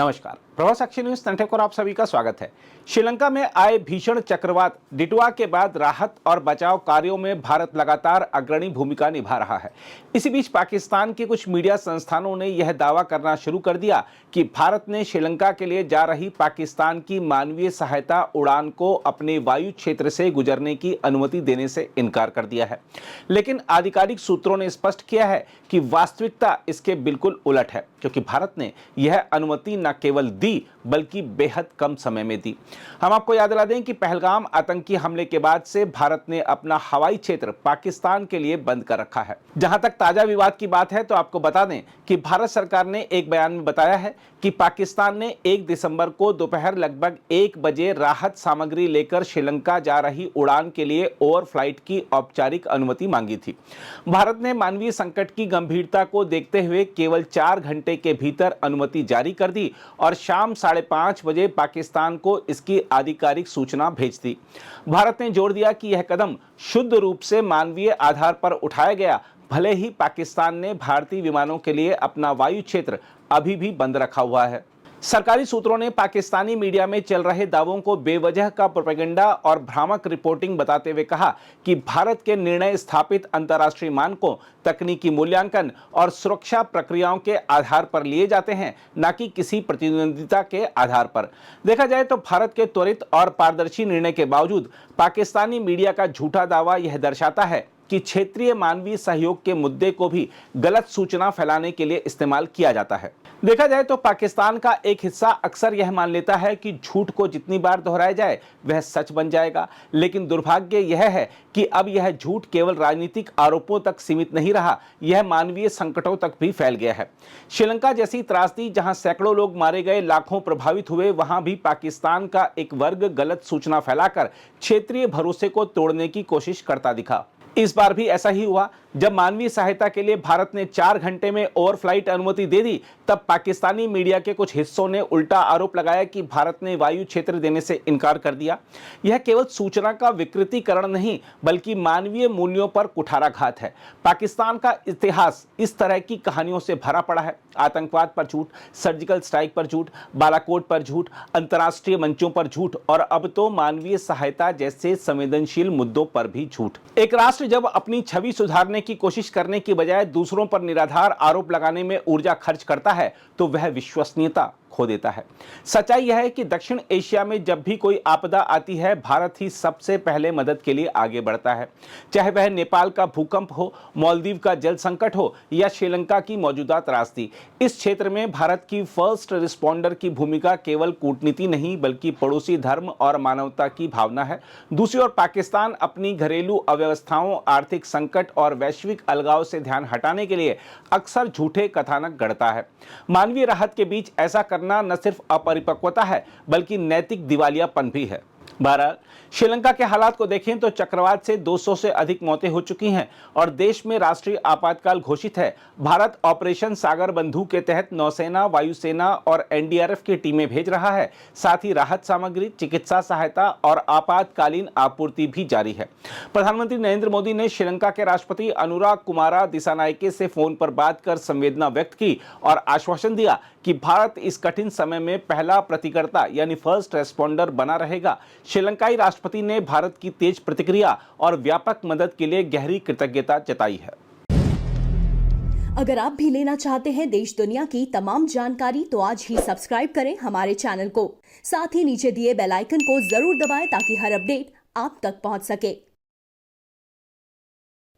नमस्कार, प्रभात साक्षी न्यूज तंटे को आप सभी का स्वागत है। श्रीलंका में आए भीषण चक्रवात डिटवा के बाद राहत और बचाव कार्यों में भारत लगातार अग्रणी भूमिका निभा रहा है। इसी बीच पाकिस्तान के कुछ मीडिया संस्थानों ने यह दावा करना शुरू कर दिया कि भारत ने श्रीलंका के लिए जा रही पाकिस्तान की मानवीय सहायता उड़ान को अपने वायु क्षेत्र से गुजरने की अनुमति देने से इनकार कर दिया है। लेकिन आधिकारिक सूत्रों ने स्पष्ट किया है कि वास्तविकता इसके बिल्कुल उलट है, क्योंकि भारत ने यह अनुमति न केवल दी बल्कि बेहद कम समय में दी। हम आपको याद दिला दें कि पहलगाम आतंकी हमले के बाद से भारत ने अपना हवाई क्षेत्र पाकिस्तान के लिए बंद कर रखा है। जहां तक ताजा विवाद की बात है तो आपको बता दें कि भारत सरकार ने एक बयान में बताया है कि पाकिस्तान ने 1 दिसंबर को दोपहर लगभग 1 बजे राहत सामग्री लेकर श्रीलंका जा रही उड़ान के लिए ओवरफ्लाइट की औपचारिक अनुमति मांगी थी। भारत ने मानवीय संकट की गंभीरता को देखते हुए केवल 4 घंटे के भीतर अनुमति जारी कर दी और शाम 5:30 बजे पाकिस्तान को इसकी आधिकारिक सूचना भेज दी। भारत ने जोर दिया कि यह कदम शुद्ध रूप से मानवीय आधार पर उठाया गया, भले ही पाकिस्तान ने भारतीय विमानों के लिए अपना वायु क्षेत्र अभी भी बंद रखा हुआ है। सरकारी सूत्रों ने पाकिस्तानी मीडिया में चल रहे दावों को बेवजह का प्रोपेगेंडा और भ्रामक रिपोर्टिंग बताते हुए कहा कि भारत के निर्णय स्थापित अंतर्राष्ट्रीय मानकों, तकनीकी मूल्यांकन और सुरक्षा प्रक्रियाओं के आधार पर लिए जाते हैं, न कि किसी प्रतिद्वंदिता के आधार पर। देखा जाए तो भारत के त्वरित और पारदर्शी निर्णय के बावजूद पाकिस्तानी मीडिया का झूठा दावा यह दर्शाता है कि क्षेत्रीय मानवीय सहयोग के मुद्दे को भी गलत सूचना फैलाने के लिए इस्तेमाल किया जाता है। देखा जाए तो पाकिस्तान का एक हिस्सा अक्सर यह मान लेता है कि झूठ को जितनी बार दोहराया जाए वह सच बन जाएगा, लेकिन दुर्भाग्य यह है कि अब यह झूठ केवल राजनीतिक आरोपों तक सीमित नहीं रहा, यह मानवीय संकटों तक भी फैल गया है। श्रीलंका जैसी त्रासदी जहां सैकड़ों लोग मारे गए, लाखों प्रभावित हुए, वहां भी पाकिस्तान का एक वर्ग गलत सूचना फैलाकर क्षेत्रीय भरोसे को तोड़ने की कोशिश करता दिखा। इस बार भी ऐसा ही हुआ। जब मानवीय सहायता के लिए भारत ने 4 घंटे में ओवरफ्लाइट अनुमति दे दी, तब पाकिस्तानी मीडिया के कुछ हिस्सों ने उल्टा आरोप लगाया कि भारत ने वायु क्षेत्र देने से इनकार कर दिया। यह केवल सूचना का विकृतीकरण नहीं बल्कि मानवीय मूल्यों पर कुठाराघात है। पाकिस्तान का इतिहास इस तरह की कहानियों से भरा पड़ा है। आतंकवाद पर झूठ, सर्जिकल स्ट्राइक पर झूठ, बालाकोट पर झूठ, अंतर्राष्ट्रीय मंचों पर झूठ और अब तो मानवीय सहायता जैसे संवेदनशील मुद्दों पर भी झूठ। एक राष्ट्र जब अपनी छवि सुधारने की कोशिश करने की बजाय दूसरों पर निराधार आरोप लगाने में ऊर्जा खर्च करता है तो वह विश्वसनीयता खो देता है। सच्चाई यह है कि दक्षिण एशिया में जब भी कोई आपदा आती है, भारत ही सबसे पहले मदद के लिए आगे बढ़ता है। चाहे वह नेपाल का भूकंप हो, मालदीव का जल संकट हो या श्रीलंका की मौजूदा त्रासदी, इस क्षेत्र में भारत की फर्स्ट रिस्पॉन्डर की भूमिका केवल कूटनीति नहीं बल्कि पड़ोसी धर्म और मानवता की भावना है। दूसरी ओर पाकिस्तान अपनी घरेलू अव्यवस्थाओं, आर्थिक संकट और वैश्विक अलगाव से ध्यान हटाने के लिए अक्सर झूठे कथानक गढ़ता है। मानवीय राहत के बीच ऐसा न सिर्फ अपरिपक्वता है बल्कि नैतिक दिवालियापन भी है। बहरहाल श्रीलंका के हालात को देखें तो चक्रवात से 200 से अधिक मौतें हो चुकी हैं और देश में राष्ट्रीय आपातकाल घोषित है। भारत ऑपरेशन सागर बंधु के तहत नौसेना, वायुसेना और एनडीआरएफ की टीमें भेज रहा है। साथ ही राहत सामग्री, चिकित्सा सहायता और आपातकालीन आपूर्ति भी जारी है। प्रधानमंत्री नरेंद्र मोदी ने श्रीलंका के राष्ट्रपति अनुराग कुमारा दिसानायके से फोन पर बात कर संवेदना व्यक्त की और आश्वासन दिया कि भारत इस कठिन समय में पहला प्रतिकर्ता यानी फर्स्ट रेस्पॉन्डर बना रहेगा। श्रीलंकाई राष्ट्रपति ने भारत की तेज प्रतिक्रिया और व्यापक मदद के लिए गहरी कृतज्ञता जताई है। अगर आप भी लेना चाहते हैं देश दुनिया की तमाम जानकारी तो आज ही सब्सक्राइब करें हमारे चैनल को। साथ ही नीचे दिए बेल आइकन को जरूर दबाएं ताकि हर अपडेट आप तक पहुंच सके।